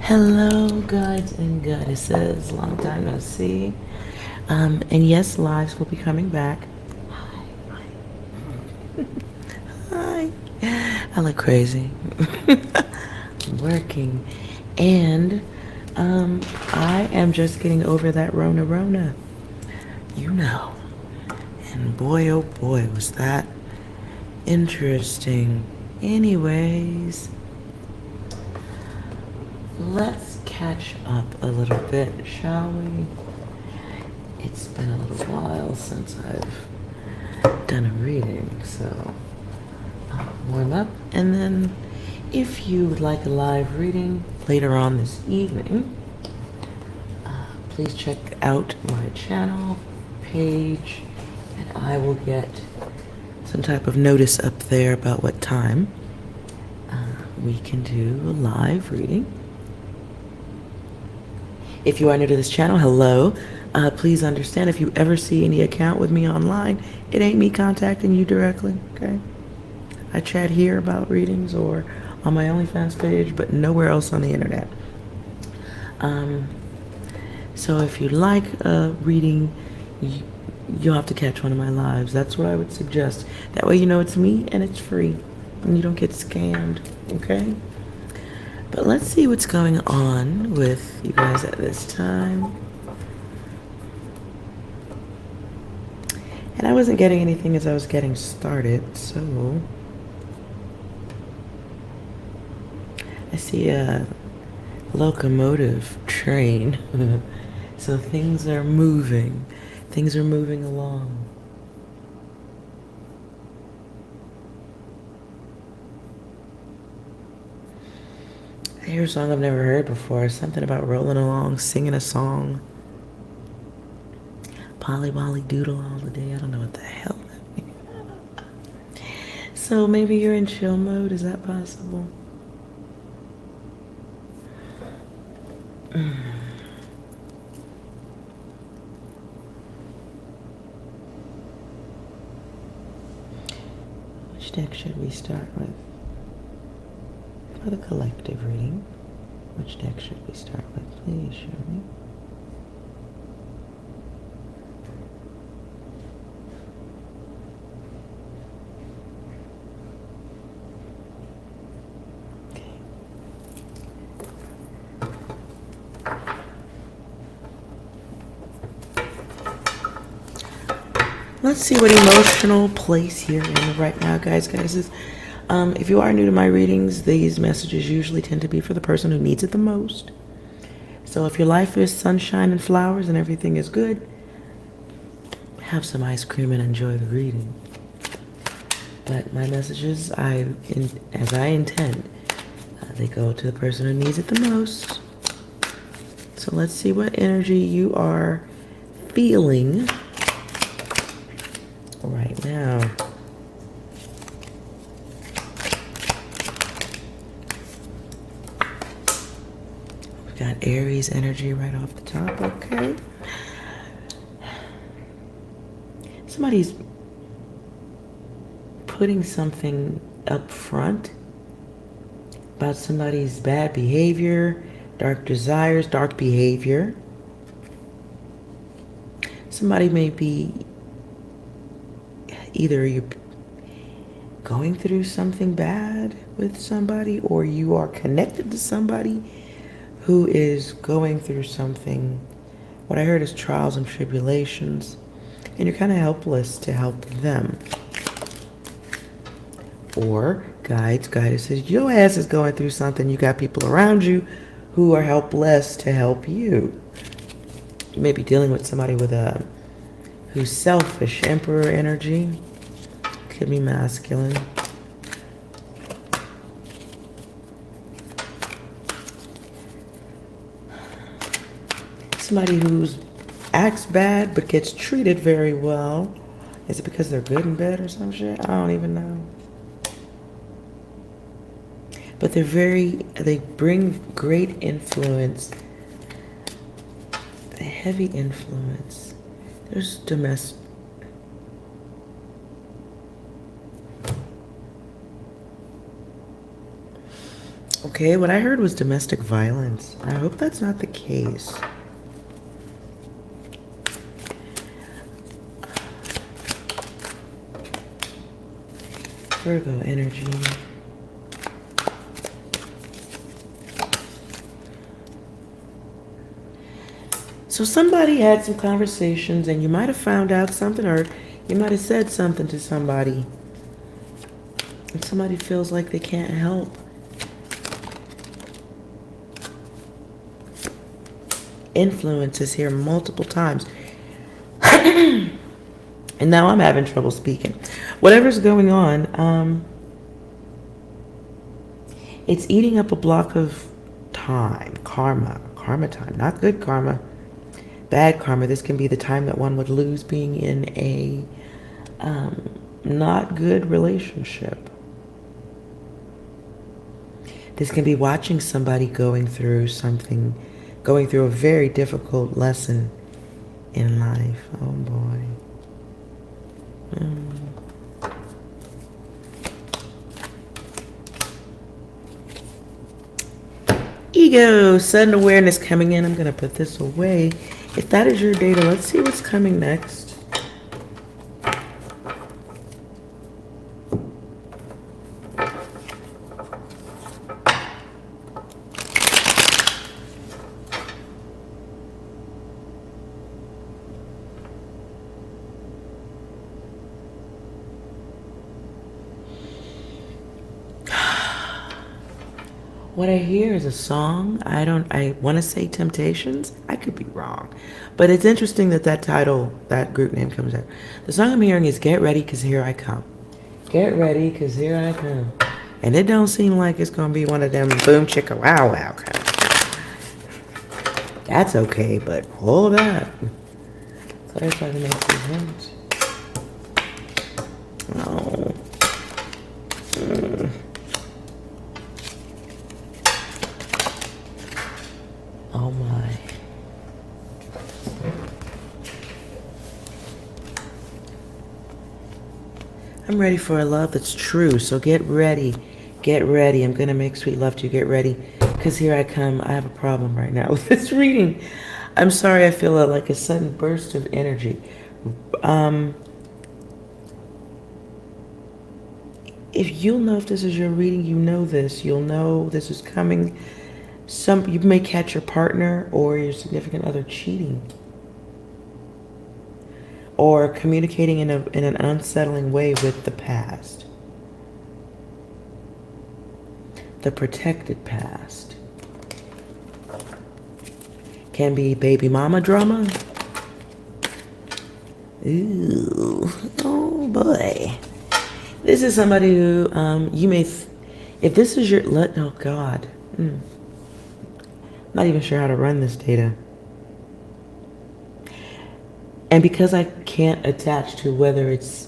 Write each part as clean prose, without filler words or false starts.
Hello, gods and goddesses. Long time no see. And yes, lives will be coming back. Hi. I look crazy. I'm working. And I am just getting over that Rona. You know. And boy, oh boy, was that interesting. Anyways, let's catch up a little bit, shall we? It's been a little while since I've done a reading, so I'll warm up. And then if you would like a live reading later on this evening, please check out my channel page and I will get some type of notice up there about what time we can do a live reading. If you are new to this channel, hello. Please understand if you ever see any account with me online, it ain't me contacting you directly, okay? I chat here about readings or on my OnlyFans page, but nowhere else on the internet. So if you like a reading, you'll have to catch one of my lives. That's what I would suggest. That way you know it's me and it's free and you don't get scammed, okay? But let's see what's going on with you guys at this time. And I wasn't getting anything as I was getting started, so I see a locomotive train. So things are moving. Things are moving along. I hear a song I've never heard before. Something about rolling along, singing a song. Polly Wolly Doodle all the day. I don't know what the hell that means. So maybe you're in chill mode. Is that possible? Which deck should we start with? For the collective reading, which deck should we start with? Please show me. Okay. Let's see what emotional place you're in right now, guys. If you are new to my readings, these messages usually tend to be for the person who needs it the most. So if your life is sunshine and flowers and everything is good, have some ice cream and enjoy the reading. But my messages, as I intend, they go to the person who needs it the most. So let's see what energy you are feeling right now. We've got Aries energy right off the top, okay? Somebody's putting something up front about somebody's bad behavior, dark desires, dark behavior. Somebody may be either you're going through something bad with somebody or you are connected to somebody who is going through something, what I heard is trials and tribulations, and you're kind of helpless to help them. Or guidance, your ass is going through something, you got people around you who are helpless to help you. You may be dealing with somebody with who's selfish, Emperor energy. Could be masculine. Somebody who acts bad but gets treated very well. Is it because they're good in bed or some shit? I don't even know. But they bring great influence. A heavy influence. There's domestic. Okay, what I heard was domestic violence. I hope that's not the case. Virgo energy. So somebody had some conversations and you might have found out something, or you might have said something to somebody, and somebody feels like they can't help. Influence is here multiple times. And now I'm having trouble speaking. Whatever's going on, it's eating up a block of time, karma time, not good karma, bad karma. This can be the time that one would lose being in a not good relationship. This can be watching somebody going through something, going through a very difficult lesson in life. Oh boy. Ego, sudden awareness coming in. I'm going to put this away. If that is your data, let's see what's coming next. What I hear is a song. I want to say Temptations. I could be wrong. But it's interesting that that title, that group name comes out. The song I'm hearing is Get Ready, 'Cause Here I Come. Get ready, 'cause here I come. And it don't seem like it's going to be one of them boom chicka wow wow kind of. That's okay, but hold up. Clarify the next event. Oh. Oh my. I'm ready for a love that's true, so get ready. Get ready. I'm going to make sweet love to you. Get ready, because here I come. I have a problem right now with this reading. I'm sorry, I feel like a sudden burst of energy. If you'll know if this is your reading, you know this. You'll know this is coming. You may catch your partner or your significant other cheating, or communicating in an unsettling way with the past, the protected past. Can be baby mama drama. Ooh, oh boy. This is somebody who you may, if this is your, oh God. Not even sure how to run this data. And because I can't attach to whether it's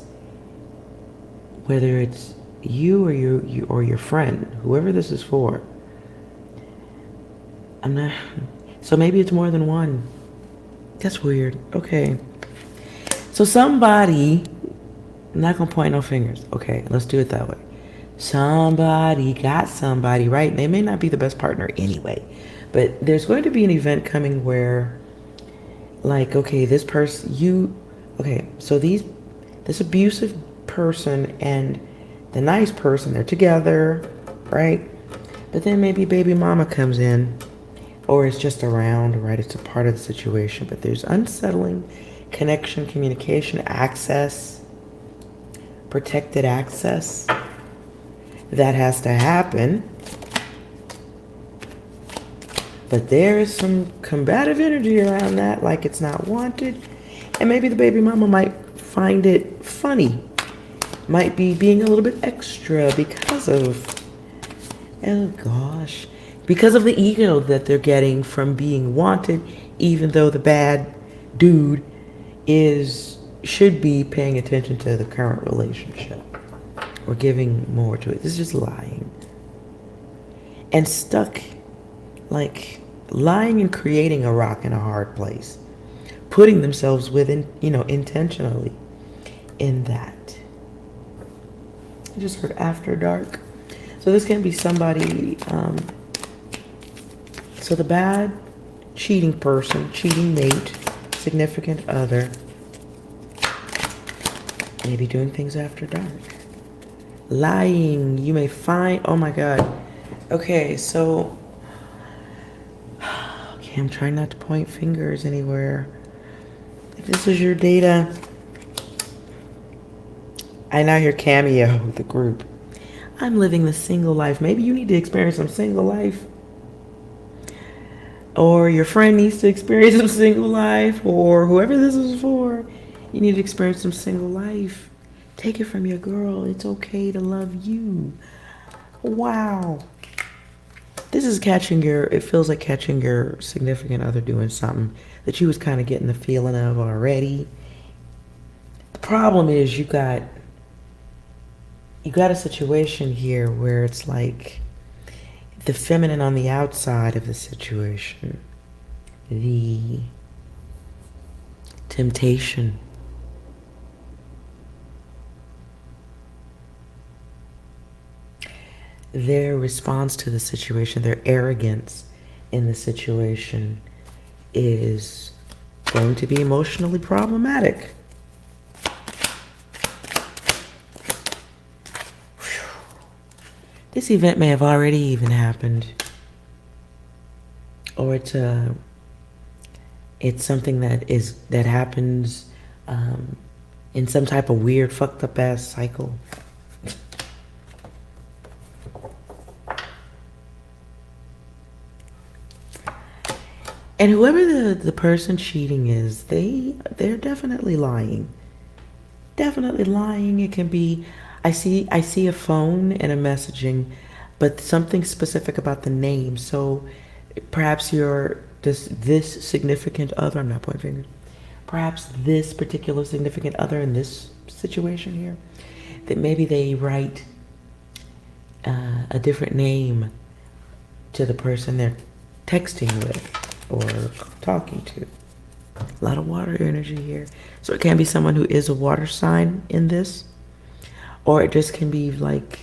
you or your friend, whoever this is for, I'm not. So maybe it's more than one. That's weird. Okay. So somebody, I'm not gonna point no fingers. Okay, let's do it that way. Somebody got somebody, right? They may not be the best partner anyway. But there's going to be an event coming where, like, okay, this person, so this abusive person and the nice person, they're together, right? But then maybe baby mama comes in, or it's just around, right? It's a part of the situation, but there's unsettling connection, communication, access, protected access that has to happen. But there is some combative energy around that, like it's not wanted. And maybe the baby mama might find it funny. Might be being a little bit extra because of, oh gosh, because of the ego that they're getting from being wanted, even though the bad dude should be paying attention to the current relationship or giving more to it. This is just lying. And stuck, like, lying and creating a rock in a hard place, putting themselves within, intentionally in that. I just heard after dark. So this can be somebody, so the bad cheating person, cheating mate, significant other, maybe doing things after dark. Lying, you may find, oh my God. Okay, so, okay, I'm trying not to point fingers anywhere. If this is your data, I now hear Cameo, the group. I'm living the single life. Maybe you need to experience some single life. Or your friend needs to experience some single life. Or whoever this is for, you need to experience some single life. Take it from your girl. It's okay to love you. Wow. This is it feels like catching your significant other doing something that you was kind of getting the feeling of already. The problem is you got a situation here where it's like the feminine on the outside of the situation, the temptation, their response to the situation, their arrogance in the situation is going to be emotionally problematic. This event may have already even happened, or it's something that happens in some type of weird fucked up ass cycle. And whoever the person cheating is, they're definitely lying. Definitely lying. It can be, I see a phone and a messaging, but something specific about the name. So perhaps this significant other, I'm not pointing fingers, perhaps this particular significant other in this situation here, that maybe they write a different name to the person they're texting with or talking to. A lot of water energy here. So it can be someone who is a water sign in this, or it just can be like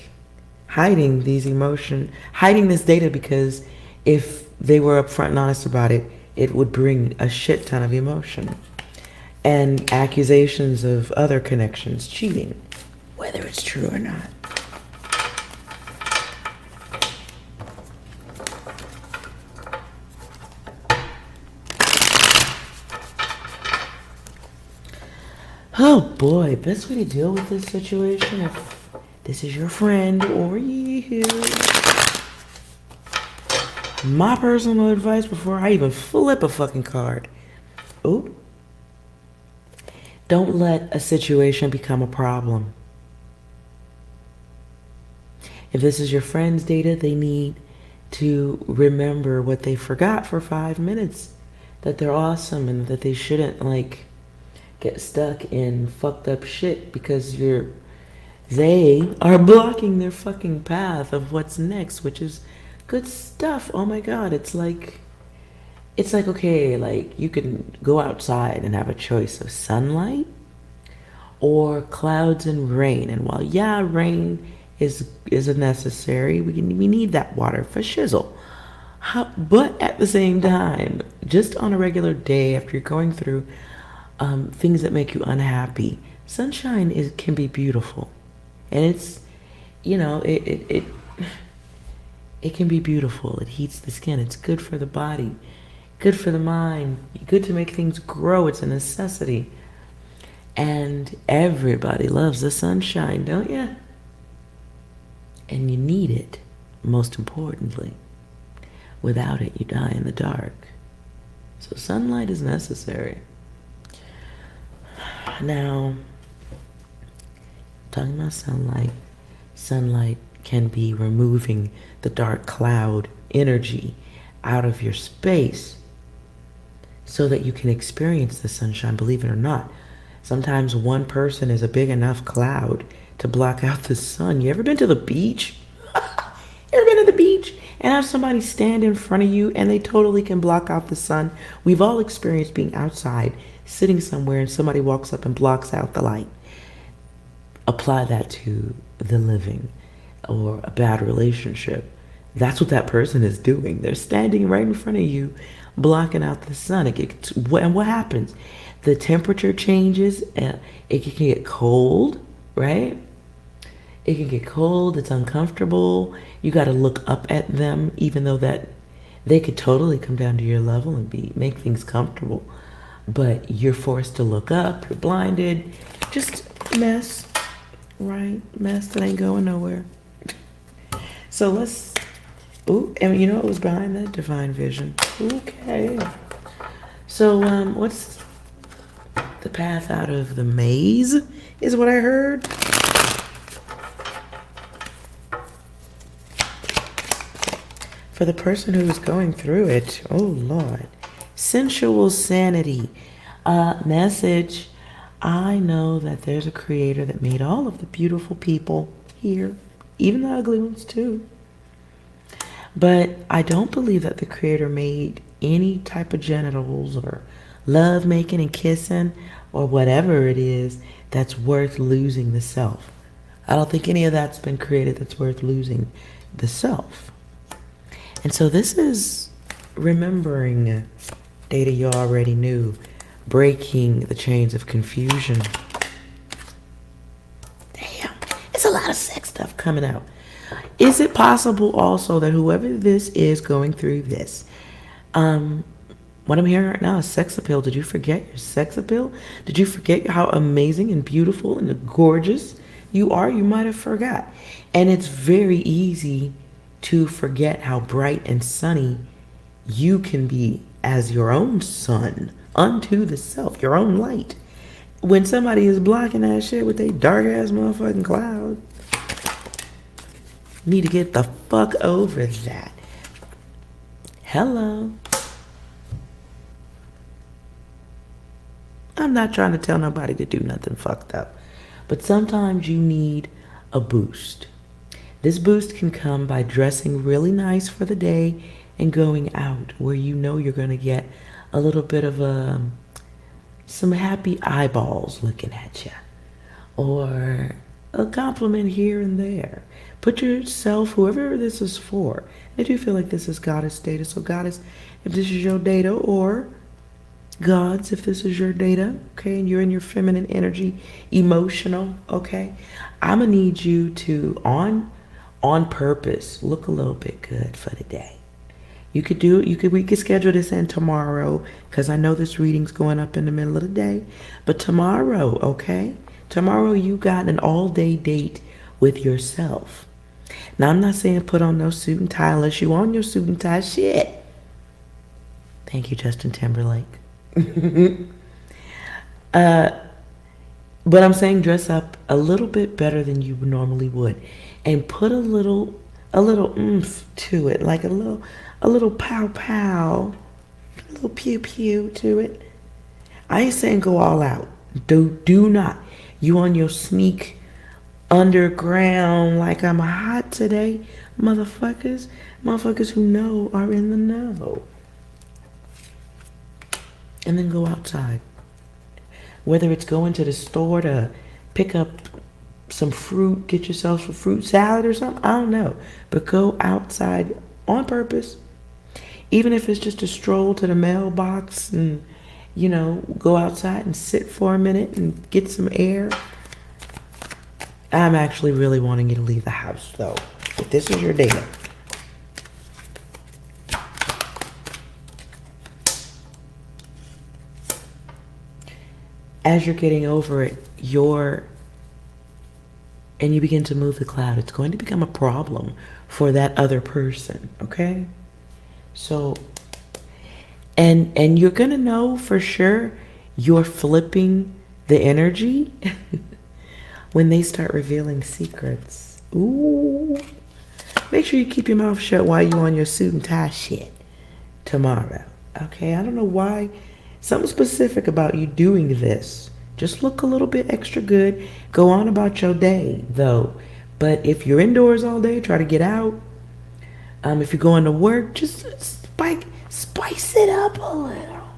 hiding this data, because if they were upfront and honest about it, it would bring a shit ton of emotion and accusations of other connections cheating, whether it's true or not. Oh boy, best way to deal with this situation, if this is your friend or you. My personal advice before I even flip a fucking card. Ooh. Don't let a situation become a problem. If this is your friend's data, they need to remember what they forgot for 5 minutes. That they're awesome and that they shouldn't get stuck in fucked up shit because they are blocking their fucking path of what's next, which is good stuff. Oh my God, it's like, okay, like you can go outside and have a choice of sunlight or clouds and rain. And while rain is a necessary, we need that water for shizzle. But at the same time, just on a regular day after you're going through things that make you unhappy, sunshine can be beautiful, and it's, it can be beautiful. It heats the skin. It's good for the body, good for the mind, good to make things grow. It's a necessity, and everybody loves the sunshine, don't you? And you need it, most importantly. Without it, you die in the dark. So sunlight is necessary. Now, talking about sunlight can be removing the dark cloud energy out of your space so that you can experience the sunshine, believe it or not. Sometimes one person is a big enough cloud to block out the sun. You ever been to the beach? Ever been to the beach and have somebody stand in front of you and they totally can block out the sun? We've all experienced being outside, sitting somewhere, and somebody walks up and blocks out the light. Apply that to the living. or a bad relationship, that's what that person is doing. They're standing right in front of you, blocking out the sun. And what happens? The temperature changes, and it can get cold, right? It can get cold. It's uncomfortable. You got to look up at them, even though that they could totally come down to your level and make things comfortable. But you're forced to look up. You're blinded. Just mess, right? Mess that ain't going nowhere. So let's. Ooh, and you know what was behind that? Divine vision. Okay. So what's the path out of the maze? Is what I heard. For the person who's going through it, oh Lord, sensual sanity. Message. I know that there's a creator that made all of the beautiful people here, even the ugly ones too. But I don't believe that the creator made any type of genitals or love making and kissing or whatever it is that's worth losing the self. I don't think any of that's been created that's worth losing the self. And so this is remembering data you already knew, breaking the chains of confusion. Damn, it's a lot of sex stuff coming out. Is it possible also that whoever this is going through this, what I'm hearing right now is sex appeal. Did you forget your sex appeal? Did you forget how amazing and beautiful and gorgeous you are? You might have forgot. And it's very easy to forget how bright and sunny you can be as your own sun unto the self, your own light. When somebody is blocking that shit with a dark ass motherfucking cloud, you need to get the fuck over that. Hello. I'm not trying to tell nobody to do nothing fucked up, but sometimes you need a boost. This boost can come by dressing really nice for the day and going out where you know you're going to get a little bit of some happy eyeballs looking at you, or a compliment here and there. Put yourself, whoever this is for, I do feel like this is goddess data. So goddess, if this is your data, or gods, if this is your data, okay, and you're in your feminine energy, emotional, okay, I'm gonna need you to on purpose look a little bit good for the day. We could schedule this in tomorrow, because I know this reading's going up in the middle of the day. But tomorrow, okay? Tomorrow you got an all-day date with yourself. Now, I'm not saying put on no suit and tie unless you on your suit and tie shit. Thank you, Justin Timberlake. But I'm saying dress up a little bit better than you normally would. And put a little oomph to it, like a little pow pow, a little pew pew to it. I ain't saying go all out. Do not. You on your sneak underground like I'm hot today, motherfuckers. Motherfuckers who know are in the know. And then go outside. Whether it's going to the store to pick up some fruit, get yourself some fruit salad or something, I don't know. But go outside on purpose. Even if it's just a stroll to the mailbox and, go outside and sit for a minute and get some air. I'm actually really wanting you to leave the house, though. If this is your data. As you're getting over it, and you begin to move the cloud, it's going to become a problem for that other person, okay? So, and you're going to know for sure you're flipping the energy when they start revealing secrets. Ooh. Make sure you keep your mouth shut while you're on your suit and tie shit tomorrow, okay? I don't know why. Something specific about you doing this. Just look a little bit extra good. Go on about your day, though. But if you're indoors all day, try to get out. If you're going to work, just spice it up a little.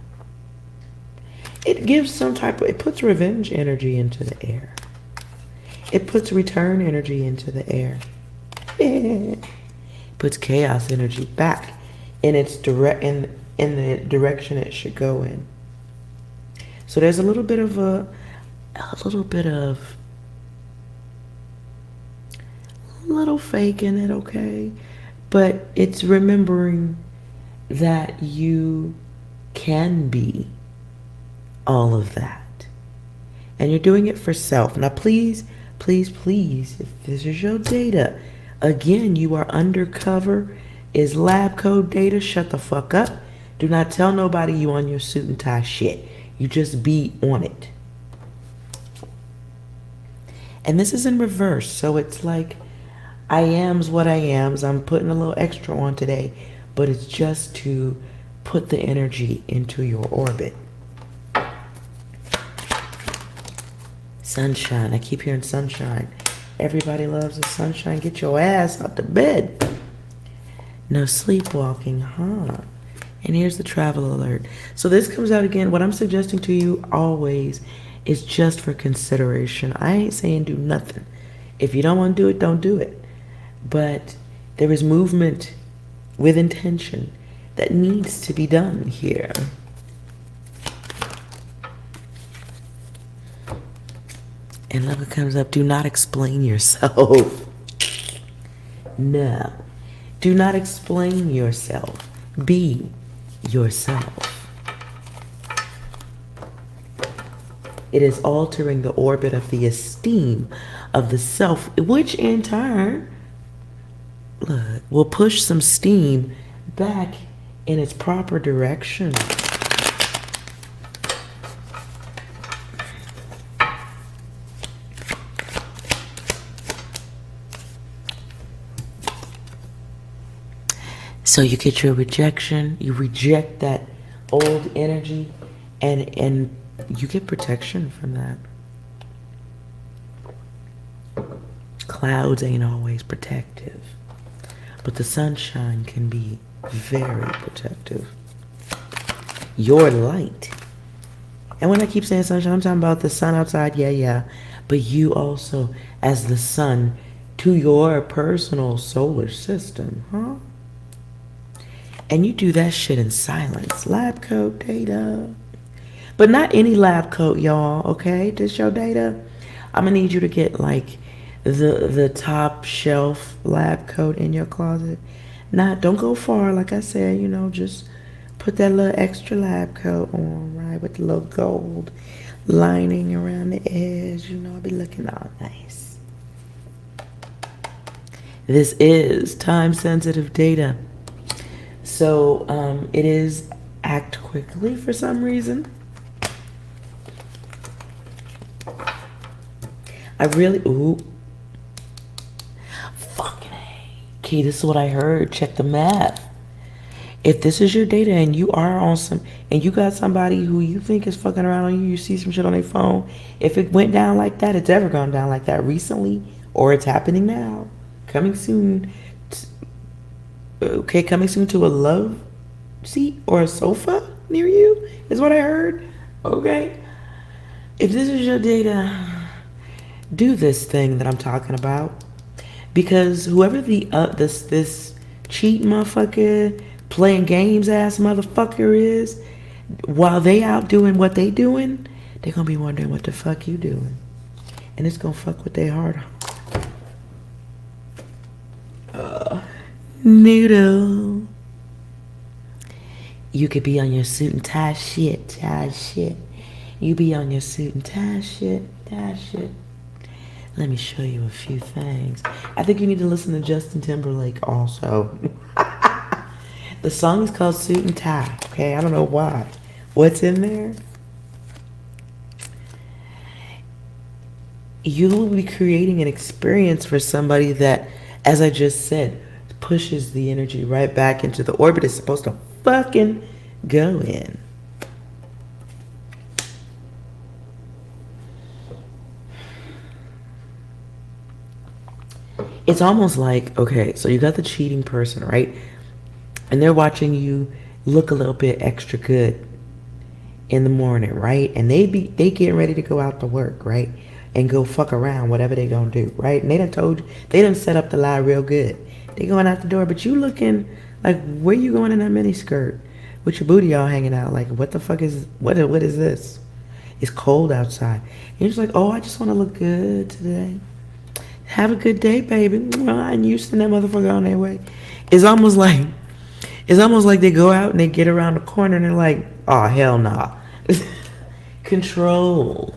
It gives it puts revenge energy into the air. It puts return energy into the air. Puts chaos energy back in its in the direction it should go in. So there's a little bit of a little fake in it, okay? But it's remembering that you can be all of that. And you're doing it for self. Now, please, please, please, if this is your data, again, you are undercover. Is lab coat data. Shut the fuck up. Do not tell nobody you on your suit and tie shit. You just be on it. And this is in reverse. So it's like, I am's what I am's. I'm putting a little extra on today. But it's just to put the energy into your orbit. Sunshine. I keep hearing sunshine. Everybody loves the sunshine. Get your ass out the bed. No sleepwalking, huh? And here's the travel alert. So this comes out again. What I'm suggesting to you always is just for consideration. I ain't saying do nothing. If you don't want to do it, don't do it. But there is movement with intention that needs to be done here. And look what comes up. Do not explain yourself. No. Do not explain yourself. Be yourself. It is altering the orbit of the esteem of the self, which in turn, look, will push some steam back in its proper direction. So you get your rejection, you reject that old energy, and you get protection from that. Clouds ain't always protective, but the sunshine can be very protective. Your light. And when I keep saying sunshine, I'm talking about the sun outside, yeah. But you also, as the sun to your personal solar system, huh? And you do that shit in silence. Lab coat data. But not any lab coat, y'all, okay? This your data. I'm gonna need you to get like the top shelf lab coat in your closet. Don't go far, like I said, just put that little extra lab coat on, right? With the little gold lining around the edge, I'll be looking all nice. This is time-sensitive data. So it is act quickly for some reason. Fucking A. Key, this is what I heard. Check the math. If this is your data and you are on and you got somebody who you think is fucking around on you, you see some shit on their phone, if it went down like that, it's ever gone down like that recently, or it's happening now, coming soon. Okay, coming soon to a love seat or a sofa near you is what I heard. Okay, if this is your data, do this thing that I'm talking about, because whoever this cheat motherfucker, playing games ass motherfucker is, while they out doing what they doing, they gonna be wondering what the fuck you doing, and it's gonna fuck with their heart. Noodle. You could be on your suit and tie shit. You be on your suit and tie shit. Let me show you a few things. I think you need to listen to Justin Timberlake also. The song is called Suit and Tie, okay? I don't know why. What's in there? You will be creating an experience for somebody that, as I just said, pushes the energy right back into the orbit it's supposed to fucking go in. It's almost like, okay, so you got the cheating person, right? And they're watching you look a little bit extra good in the morning, right? And they getting ready to go out to work, right? and go fuck around, whatever they gonna do, right? And they done told you, they done set up the lie real good. They going out the door, but you looking like, where you going in that mini skirt with your booty all hanging out? Like, what the fuck is, what is this? It's cold outside. And you're just like, oh, I just want to look good today. Have a good day, baby. And you send that motherfucker on their way. It's almost like they go out and they get around the corner and they're like, oh, hell nah. Control.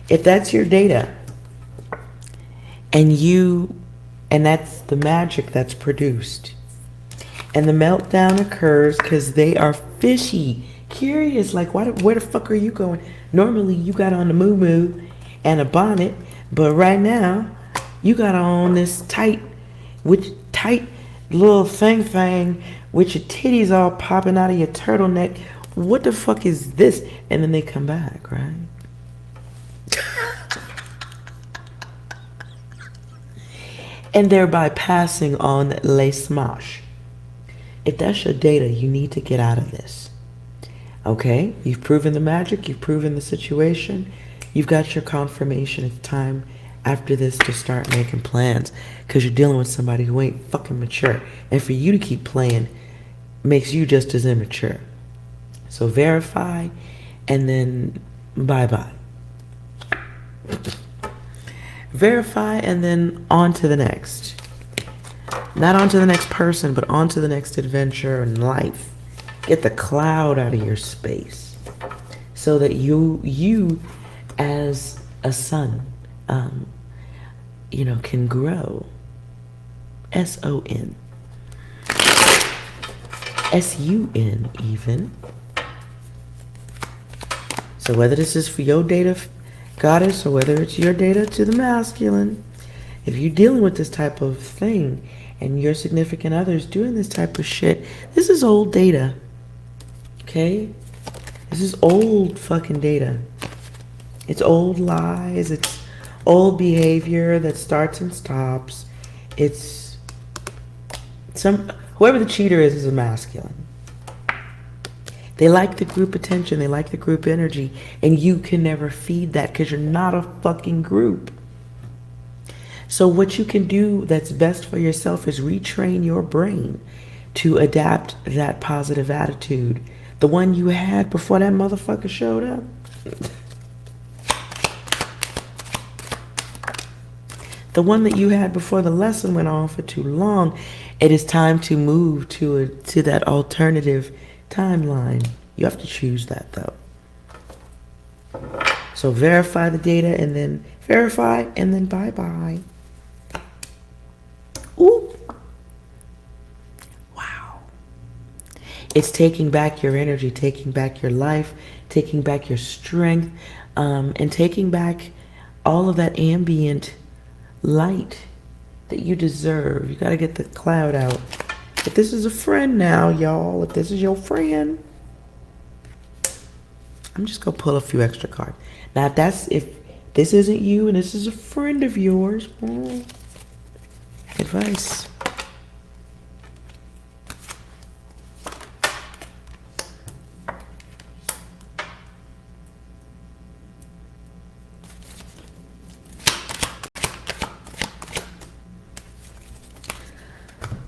If that's your data, and that's the magic that's produced, and the meltdown occurs because they are fishy, curious, like, where the fuck are you going? Normally you got on the moo-moo and a bonnet, but right now you got on this tight little thing with your titties all popping out of your turtleneck. What the fuck is this? And then they come back, right? And thereby passing on les smash. If that's your data, you need to get out of this. Okay? You've proven the magic. You've proven the situation. You've got your confirmation. It's time after this to start making plans, because you're dealing with somebody who ain't fucking mature. And for you to keep playing makes you just as immature. So verify, and then bye-bye. Verify, and then on to the next. Not on to the next person, but on to the next adventure in life. Get the cloud out of your space so that you as a son, can grow. S-O-N. S-U-N even. So whether this is for your data goddess or whether it's your data to the masculine, if you're dealing with this type of thing and your significant other's doing this type of shit, this is old data. Okay? This is old fucking data. It's old lies. It's old behavior that starts and stops. It's whoever the cheater is a masculine. They like the group attention. They like the group energy. And you can never feed that because you're not a fucking group. So what you can do that's best for yourself is retrain your brain to adapt that positive attitude. The one you had before that motherfucker showed up. The one that you had before the lesson went on for too long. It is time to move to that alternative timeline. You have to choose that though. So verify the data, and then verify, and then bye-bye. Ooh. Wow. It's taking back your energy, taking back your life, taking back your strength, and taking back all of that ambient light that you deserve. You got to get the cloud out. If this is a friend now, y'all, if this is your friend, I'm just going to pull a few extra cards. Now, if this isn't you and this is a friend of yours, advice.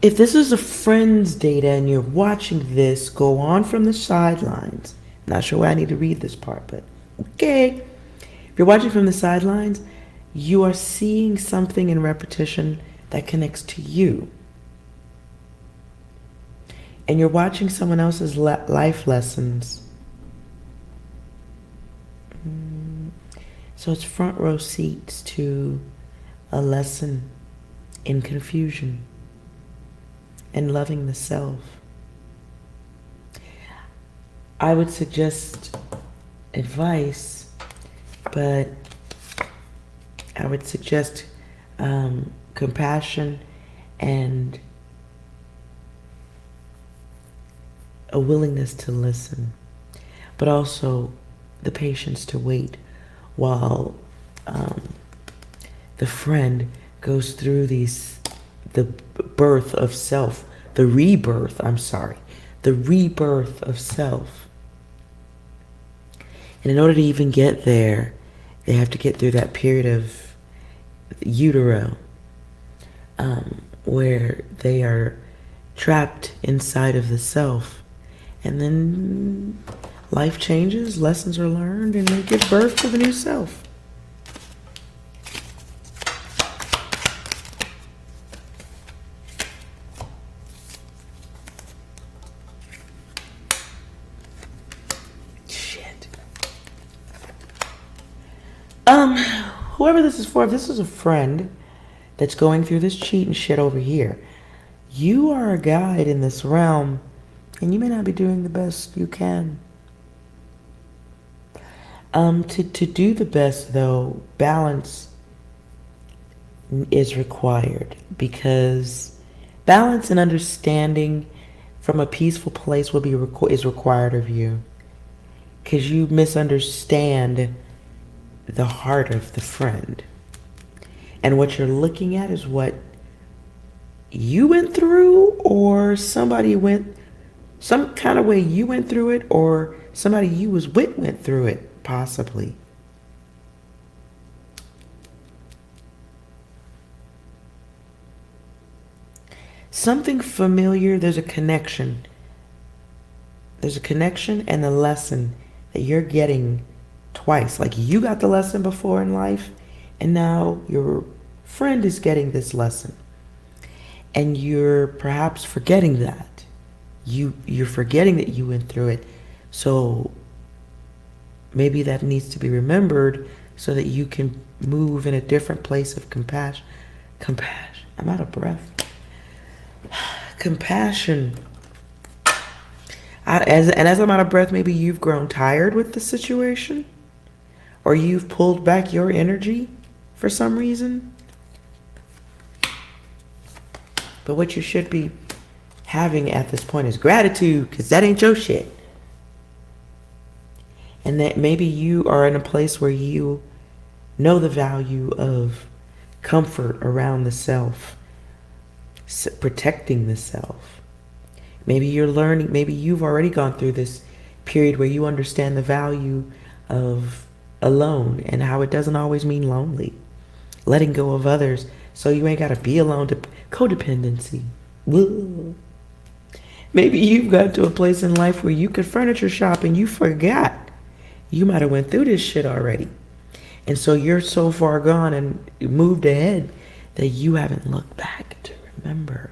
If this is a friend's data and you're watching this go on from the sidelines, not sure why I need to read this part, but okay. If you're watching from the sidelines, you are seeing something in repetition that connects to you. And you're watching someone else's life lessons. So it's front row seats to a lesson in confusion and loving the self. I would suggest advice, but I would suggest compassion and a willingness to listen, but also the patience to wait while the friend goes through the birth of self, the rebirth of self. And in order to even get there, they have to get through that period of utero, where they are trapped inside of the self. And then life changes, lessons are learned, and they give birth to the new self. Whoever this is for, if this is a friend that's going through this cheating shit over here, you are a guide in this realm, and you may not be doing the best you can. To do the best, though, balance is required, because balance and understanding from a peaceful place will be is required of you, because you misunderstand the heart of the friend. And what you're looking at is what you went through, or somebody went, some kind of way you went through it, or somebody you was with went through it, possibly. Something familiar, there's a connection. There's a connection and a lesson that you're getting twice. Like you got the lesson before in life, and now your friend is getting this lesson. And you're perhaps forgetting that. You're forgetting that you went through it. So maybe that needs to be remembered so that you can move in a different place of compassion. I'm out of breath. Compassion. As I'm out of breath, maybe you've grown tired with the situation, or you've pulled back your energy for some reason. But what you should be having at this point is gratitude, because that ain't your shit. And that maybe you are in a place where you know the value of comfort around the self, protecting the self. Maybe you're learning, maybe you've already gone through this period where you understand the value of alone and how it doesn't always mean lonely. Letting go of others so you ain't got to be alone. Codependency. Woo. Maybe you've got to a place in life where you could furniture shop and you forgot. You might have went through this shit already. And so you're so far gone and moved ahead that you haven't looked back to remember.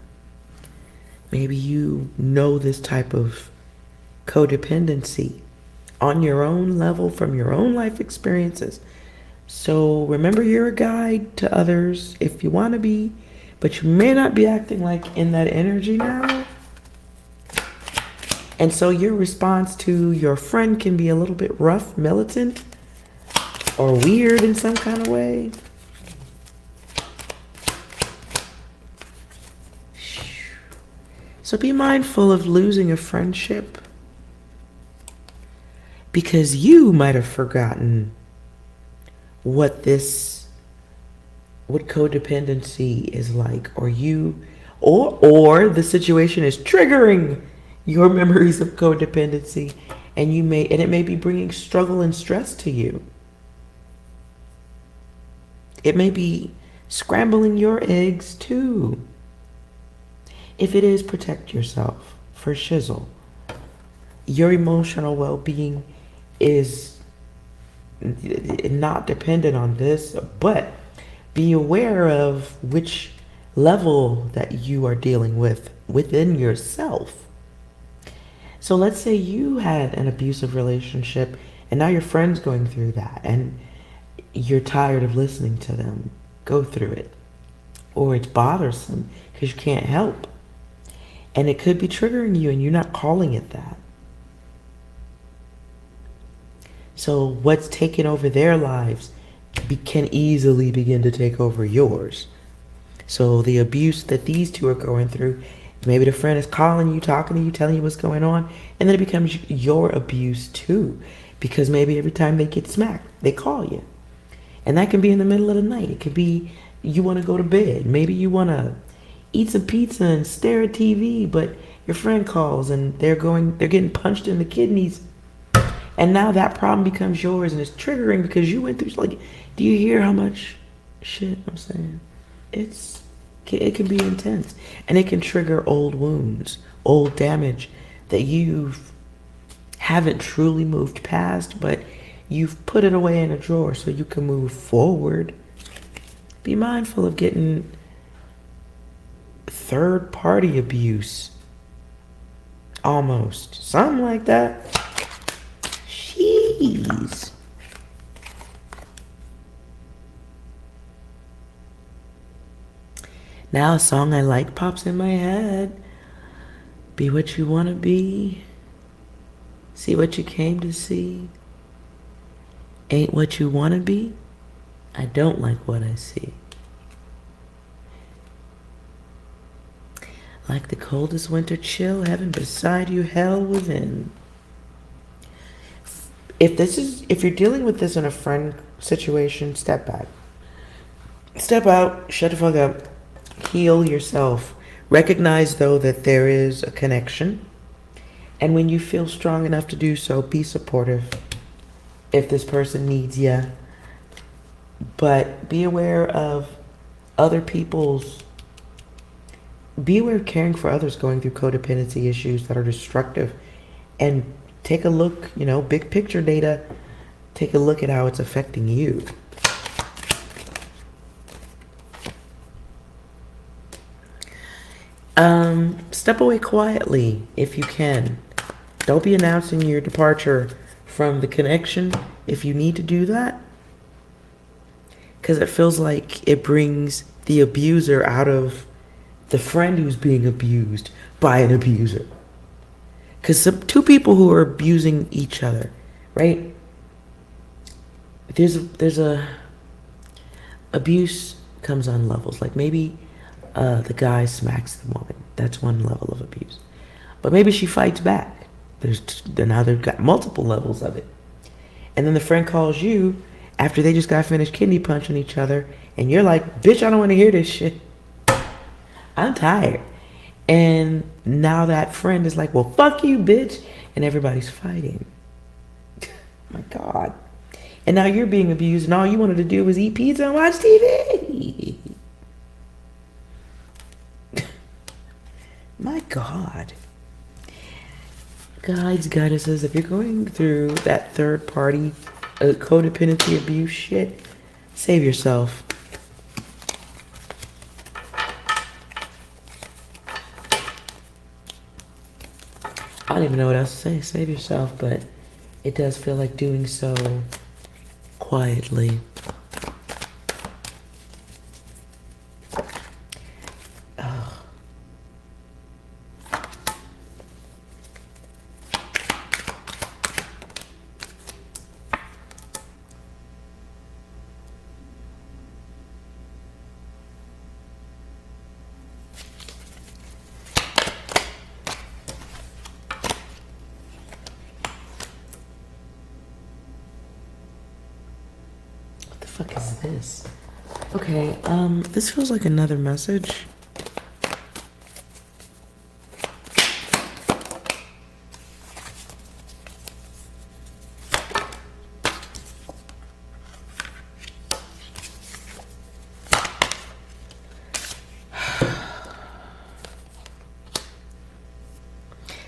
Maybe you know this type of codependency on your own level from your own life experiences. So remember, you're a guide to others if you want to be, but you may not be acting like in that energy now. And so your response to your friend can be a little bit rough, militant, or weird in some kind of way. So be mindful of losing a friendship, because you might have forgotten what codependency is like, or the situation is triggering your memories of codependency, and it may be bringing struggle and stress to you. It may be scrambling your eggs too. If it is, protect yourself for shizzle. Your emotional well-being is not dependent on this, but be aware of which level that you are dealing with within yourself. So let's say you had an abusive relationship and now your friend's going through that and you're tired of listening to them go through it, or it's bothersome because you can't help. And it could be triggering you and you're not calling it that. So what's taking over their lives can easily begin to take over yours. So the abuse that these two are going through, maybe the friend is calling you, talking to you, telling you what's going on, and then it becomes your abuse too. Because maybe every time they get smacked, they call you. And that can be in the middle of the night. It could be you want to go to bed. Maybe you want to eat some pizza and stare at TV, but your friend calls and they're getting punched in the kidneys. And now that problem becomes yours and it's triggering because you went through, like, do you hear how much shit I'm saying? It can be intense. And it can trigger old wounds, old damage that you haven't truly moved past, but you've put it away in a drawer so you can move forward. Be mindful of getting third-party abuse. Almost. Something like that. Jeez. Now a song I like pops in my head. Be what you want to be. See what you came to see. Ain't what you want to be. I don't like what I see. Like the coldest winter chill, heaven beside you, hell within. If you're dealing with this in a friend situation, step back. Step out, shut the fuck up, heal yourself. Recognize, though, that there is a connection. And when you feel strong enough to do so, be supportive if this person needs you. But be aware of other people's... Be aware of caring for others going through codependency issues that are destructive. And take a look, big picture data. Take a look at how it's affecting you. Step away quietly if you can. Don't be announcing your departure from the connection if you need to do that. Because it feels like it brings the abuser out of the friend who's being abused by an abuser. Because two people who are abusing each other, right? There's a abuse comes on levels. Like maybe the guy smacks the woman. That's one level of abuse. But maybe she fights back. Now they've got multiple levels of it. And then the friend calls you after they just got finished kidney punching each other. And you're like, bitch, I don't want to hear this shit. I'm tired. And now that friend is like, well, fuck you, bitch. And everybody's fighting. My God. And now you're being abused and all you wanted to do was eat pizza and watch TV. My God. Guides, goddesses, if you're going through that third party codependency abuse shit, save yourself. I don't even know what else to say. Save yourself, but it does feel like doing so quietly. What the fuck is this? Okay, this feels like another message.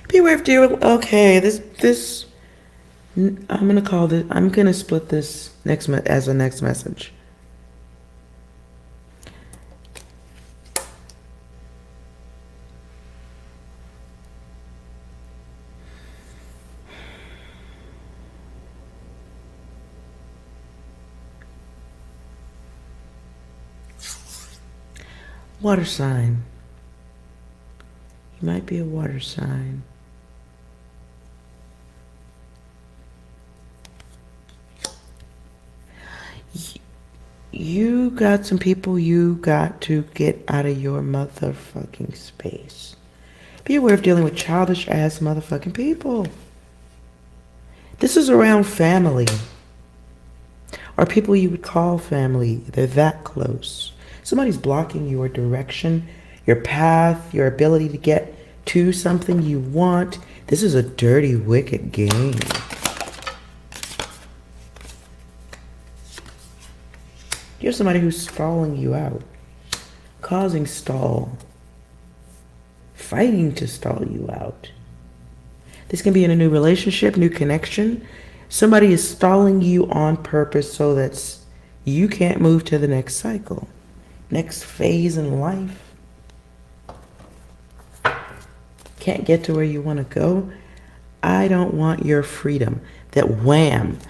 Beware of dear. Okay, this. I'm gonna split this as a next message. Water sign. You might be a water sign. You got some people you got to get out of your motherfucking space. Be aware of dealing with childish ass motherfucking people. This is around family. Or people you would call family. They're that close. Somebody's blocking your direction, your path, your ability to get to something you want. This is a dirty, wicked game. You have somebody who's stalling you out, causing stall, fighting to stall you out. This can be in a new relationship, new connection. Somebody is stalling you on purpose so that you can't move to the next cycle, next phase in life. Can't get to where you want to go. I don't want your freedom. That Wham,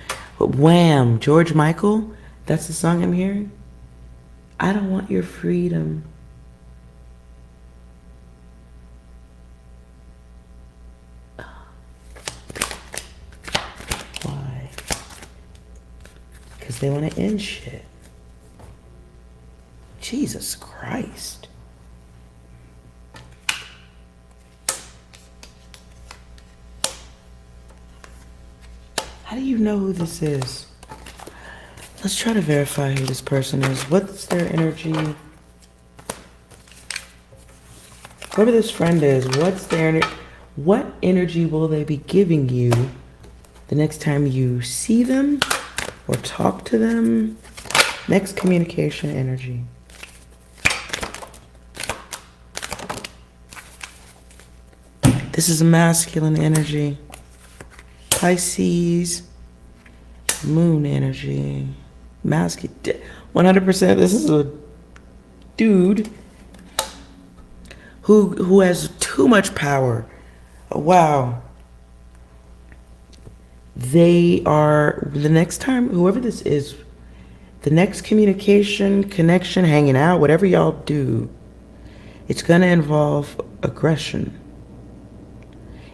George Michael, that's the song I'm hearing. I don't want your freedom. Why? Because they want to end shit. Jesus Christ. How do you know who this is? Let's try to verify who this person is. What's their energy? Whoever this friend is, what's their energy? What energy will they be giving you the next time you see them or talk to them? Next communication energy. This is a masculine energy. Pisces, moon energy, masculine, 100%. This is a dude who has too much power. Wow. They are, the next time, whoever this is, the next communication, connection, hanging out, whatever y'all do, it's going to involve aggression.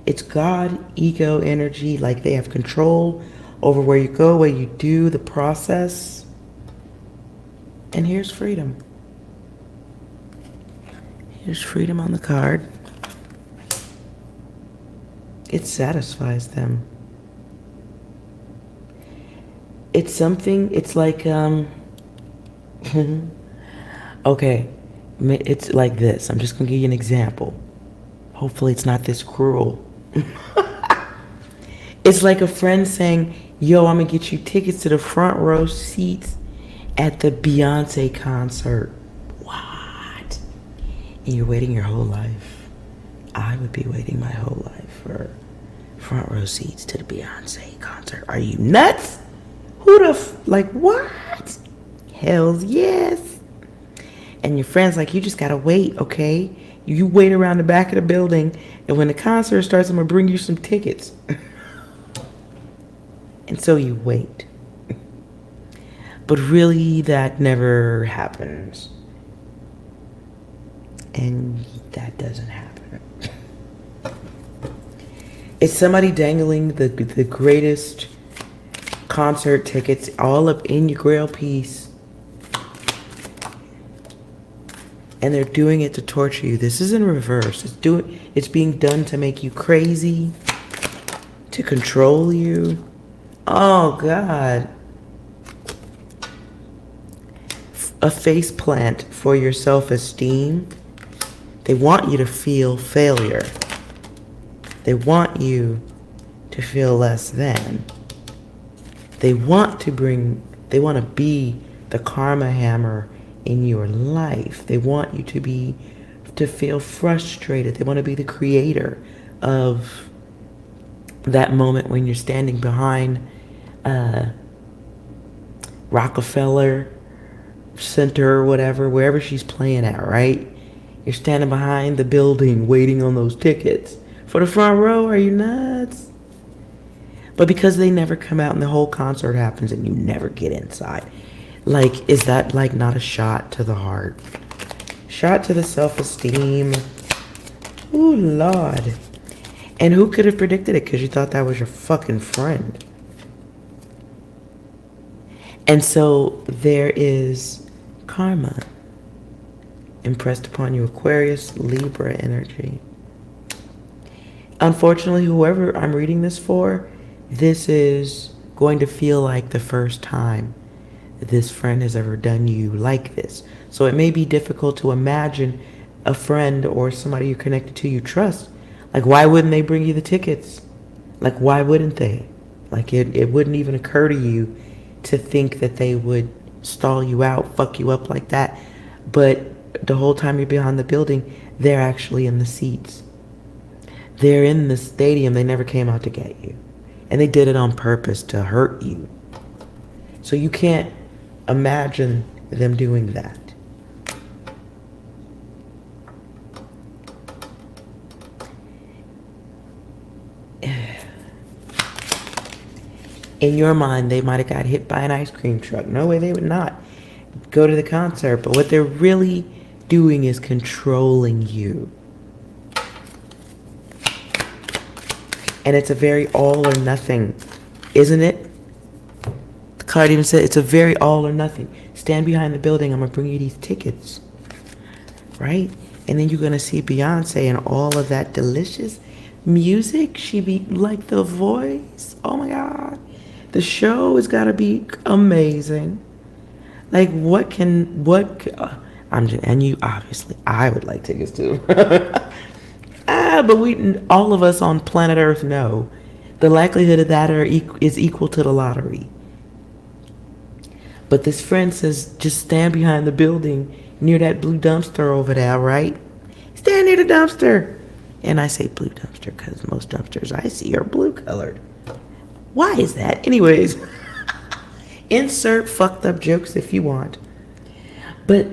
It's God, ego, energy, like they have control over where you go, what you do, the process. And here's freedom. Here's freedom on the card. It satisfies them. It's something, it's like, okay, it's like this. I'm just going to give you an example. Hopefully it's not this cruel. It's like a friend saying, yo, I'm going to get you tickets to the front row seats at the Beyonce concert. What? And you're waiting your whole life. I would be waiting my whole life for front row seats to the Beyonce concert. Are you nuts? Who the like what? Hells yes. And your friend's like, you just got to wait, okay? You wait around the back of the building, and when the concert starts, I'm going to bring you some tickets. And so you wait. But really, that never happens. And that doesn't happen. It's somebody dangling the greatest concert tickets all up in your grail piece. And they're doing it to torture you. This is in reverse. It's being done to make you crazy, to control you. Oh, God. A face plant for your self-esteem. They want you to feel failure. They want you to feel less than. They want to be the karma hammer in your life. They want you to feel frustrated. They want to be the creator of that moment when you're standing behind Rockefeller Center or whatever, wherever she's playing at, right? You're standing behind the building waiting on those tickets for the front row. Are you nuts? But because they never come out and the whole concert happens and you never get inside, like, is that like not a shot to the heart? Shot to the self-esteem. Ooh, Lord. And who could have predicted it? Because you thought that was your fucking friend. And so there is karma impressed upon you, Aquarius, Libra energy. Unfortunately, whoever I'm reading this for, this is going to feel like the first time this friend has ever done you like this. So it may be difficult to imagine a friend or somebody you're connected to, you trust. Like, why wouldn't they bring you the tickets? Like, why wouldn't they? Like, it wouldn't even occur to you to think that they would stall you out, fuck you up like that. But the whole time you're behind the building, they're actually in the seats. They're in the stadium. They never came out to get you. And they did it on purpose to hurt you. So you can't imagine them doing that. In your mind, they might have got hit by an ice cream truck. No way, they would not go to the concert. But what they're really doing is controlling you. And it's a very all or nothing, isn't it? The card even said it's a very all or nothing. Stand behind the building, I'm going to bring you these tickets. Right? And then you're going to see Beyonce and all of that delicious music. She be like The Voice. Oh my God. The show has got to be amazing. Like and you obviously, I would like tickets too. But all of us on planet Earth know the likelihood of that is equal to the lottery. But this friend says, just stand behind the building near that blue dumpster over there, right? Stand near the dumpster. And I say blue dumpster because most dumpsters I see are blue colored. Why is that? Anyways, insert fucked up jokes if you want. But,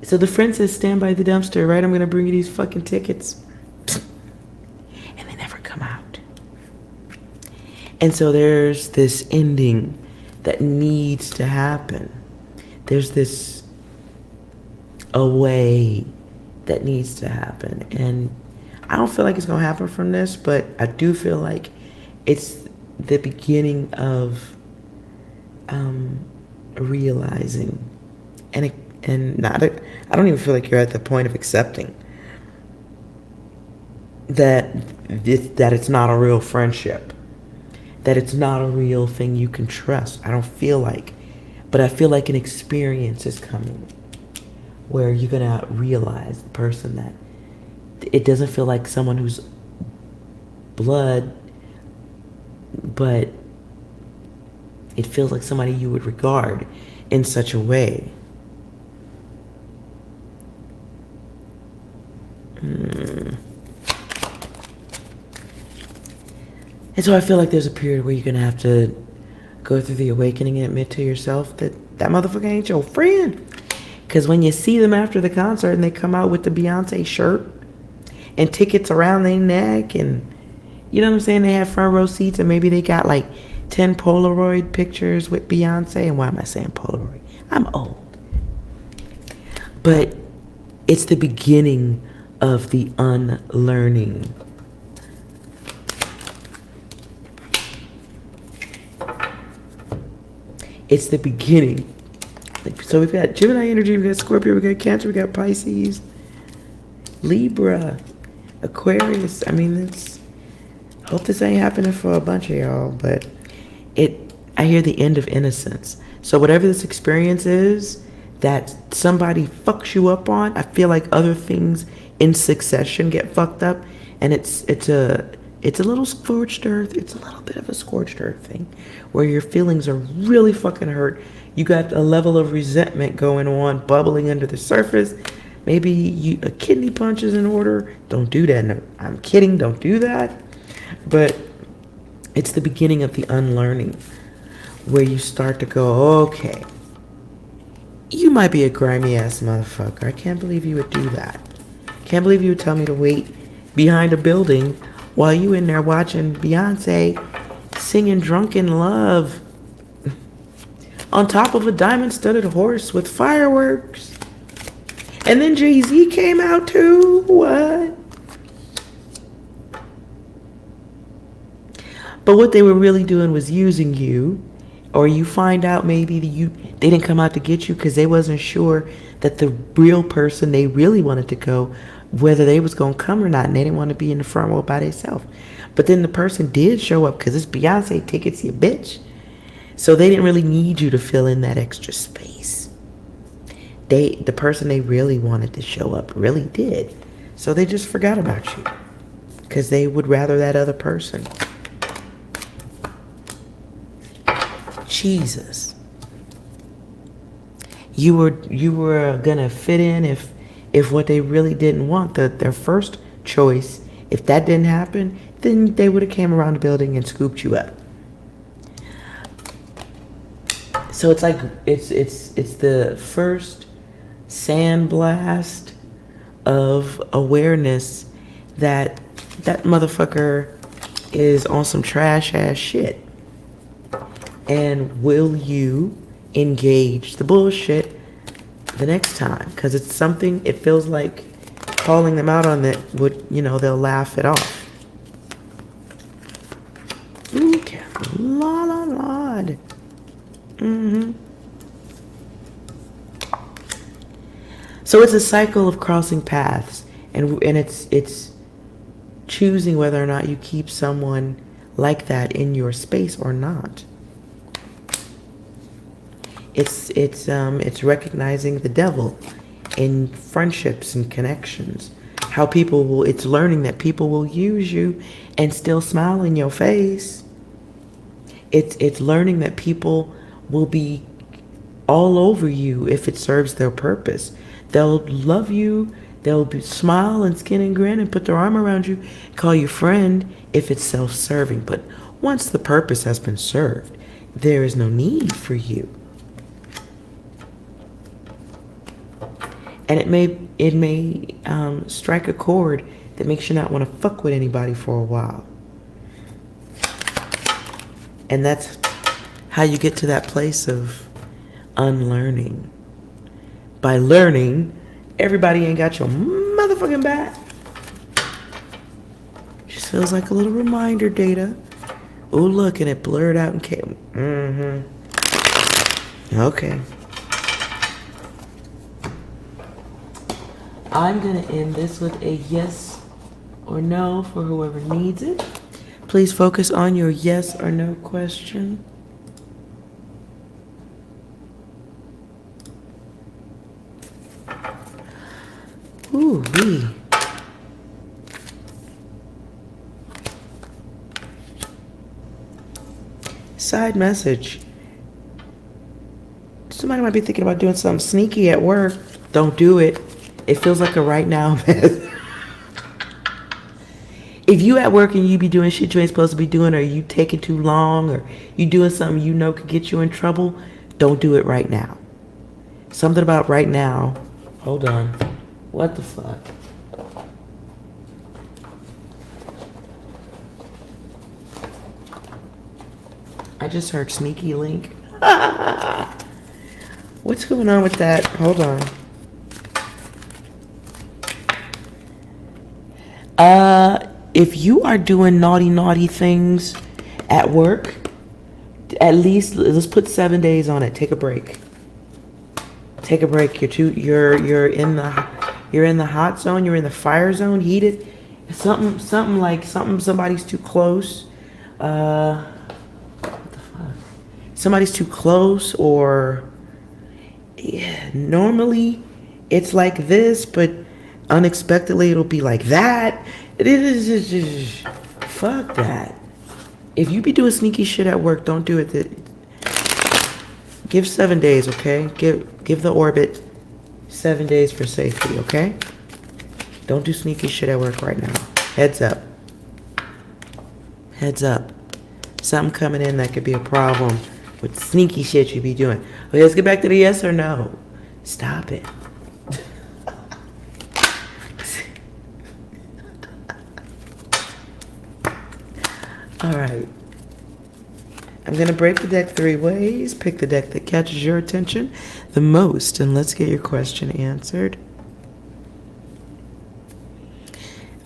so the friend says, stand by the dumpster, right? I'm going to bring you these fucking tickets. And they never come out. And so there's this ending that needs to happen. There's this away that needs to happen. And I don't feel like it's going to happen from this, but I do feel like it's the beginning of realizing I don't even feel like you're at the point of accepting that it's not a real friendship, that it's not a real thing you can trust. I don't feel like, but I feel like an experience is coming where you're gonna realize the person that it doesn't feel like someone who's blood, but it feels like somebody you would regard in such a way. And so I feel like there's a period where you're going to have to go through the awakening and admit to yourself that that motherfucker ain't your friend. Because when you see them after the concert and they come out with the Beyonce shirt and tickets around their neck and, you know what I'm saying, they have front row seats and maybe they got like 10 Polaroid pictures with Beyonce. And why am I saying Polaroid? I'm old. But it's the beginning of the unlearning. It's the beginning. So we've got Gemini energy, we've got Scorpio, we've got Cancer, we've got Pisces, Libra, Aquarius. I mean, hope this ain't happening for a bunch of y'all, but I hear the end of innocence. So whatever this experience is that somebody fucks you up on, I feel like other things in succession get fucked up, and it's a little scorched earth. It's a little bit of a scorched earth thing where your feelings are really fucking hurt. You got a level of resentment going on, bubbling under the surface. Maybe a kidney punch is in order. Don't do that. No, I'm kidding. Don't do that. But it's the beginning of the unlearning where you start to go, okay, you might be a grimy ass motherfucker. I can't believe you would do that. Can't believe you would tell me to wait behind a building while you in there watching Beyonce singing Drunken Love on top of a diamond-studded horse with fireworks. And then Jay-Z came out too. What? But what they were really doing was using you, or you find out maybe they didn't come out to get you because they wasn't sure that the real person they really wanted to go, whether they was going to come or not, and they didn't want to be in the front row by themselves. But then the person did show up because it's Beyonce tickets, you bitch. So they didn't really need you to fill in that extra space. The person they really wanted to show up really did. So they just forgot about you because they would rather that other person. Jesus. You were gonna fit in if what they really didn't want, their first choice, if that didn't happen, then they would have came around the building and scooped you up. So it's like it's the first sandblast of awareness that that motherfucker is on some trash ass shit. And will you engage the bullshit the next time? Because it's something, it feels like calling them out on that would, they'll laugh it off. Okay. La la la. So it's a cycle of crossing paths, and it's choosing whether or not you keep someone like that in your space or not. It's recognizing the devil in friendships and connections. How it's learning that people will use you and still smile in your face. It's learning that people will be all over you if it serves their purpose. They'll love you, they'll smile and skin and grin and put their arm around you, call you friend if it's self-serving. But once the purpose has been served, there is no need for you. And it may strike a chord that makes you not want to fuck with anybody for a while. And that's how you get to that place of unlearning. By learning, everybody ain't got your motherfucking back. Just feels like a little reminder, Data. Oh, look, and it blurred out and came. Okay. I'm going to end this with a yes or no for whoever needs it. Please focus on your yes or no question. Ooh-wee. Side message. Somebody might be thinking about doing something sneaky at work. Don't do it. It feels like a right now mess. If you at work and you be doing shit you ain't supposed to be doing, or you taking too long, or you doing something you know could get you in trouble, don't do it right now. Something about right now. Hold on. What the fuck? I just heard sneaky link. What's going on with that? Hold on. If you are doing naughty things at work, at least let's put 7 days on it. Take a break. Take a break. You're in the hot zone. You're in the fire zone. Heated. Somebody's too close. What the fuck? Somebody's too close, or normally it's like this, but unexpectedly it'll be like that. It is just fuck that. If you be doing sneaky shit at work, don't do it. Give 7 days, okay? Give the orbit 7 days for safety, okay? Don't do sneaky shit at work right now. Heads up. Heads up. Something coming in that could be a problem with sneaky shit you be doing. Okay, let's get back to the yes or no. Stop it. All right. I'm going to break the deck 3 ways. Pick the deck that catches your attention the most, and let's get your question answered.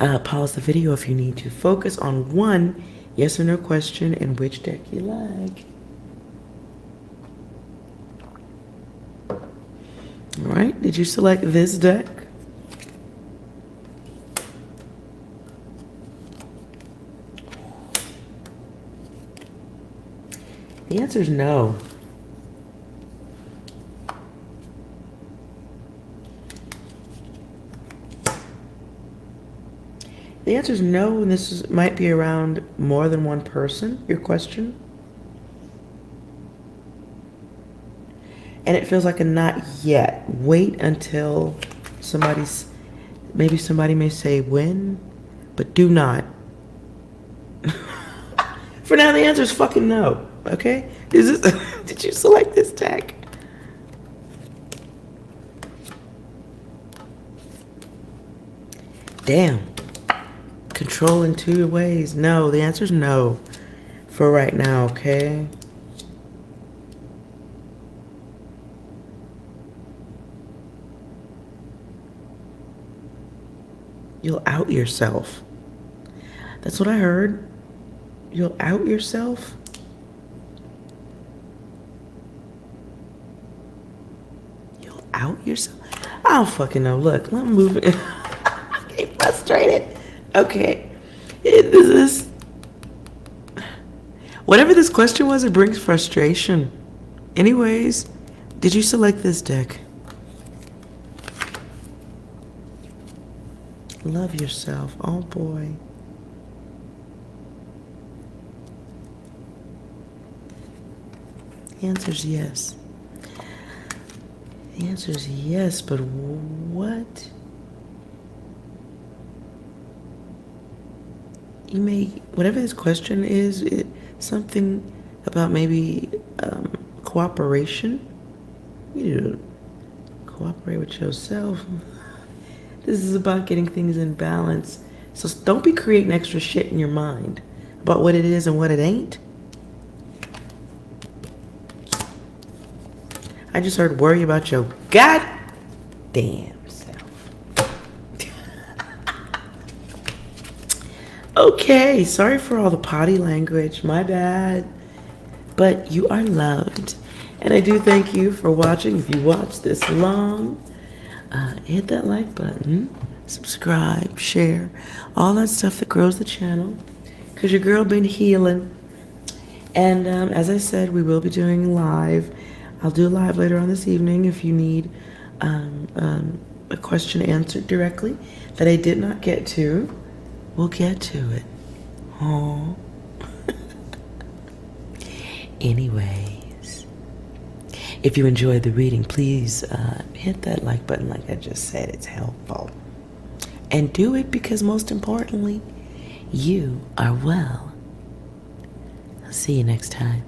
Pause the video if you need to. Focus on one yes or no question and which deck you like. All right. Did you select this deck? The answer is no. The answer is no, and might be around more than one person, your question. and it feels like a not yet. Wait until maybe somebody may say when, but do not. For now, the answer is fucking no. Okay? Did you select this deck? Damn. Control in 2 ways. No, the answer is no. For right now, okay? You'll out yourself. That's what I heard. You'll out yourself? You'll out yourself? I don't fucking know. Look, I'm moving. I'm getting frustrated. Okay. Whatever this question was, it brings frustration. Anyways, did you select this deck? Love yourself. Oh boy. The answer is yes. The answer is yes, but what? Whatever this question is, something about maybe cooperation. You need to cooperate with yourself. This is about getting things in balance. So don't be creating extra shit in your mind about what it is and what it ain't. I just heard worry about your goddamn self. Okay, sorry for all the potty language. My bad. But you are loved. And I do thank you for watching. If you watched this long, hit that like button, subscribe, share, all that stuff that grows the channel. Because your girl been healing. And as I said, we will be doing live. I'll do a live later on this evening if you need a question answered directly that I did not get to. We'll get to it. Oh. Anyways, if you enjoyed the reading, please hit that like button like I just said. It's helpful. And do it because most importantly, you are well. I'll see you next time.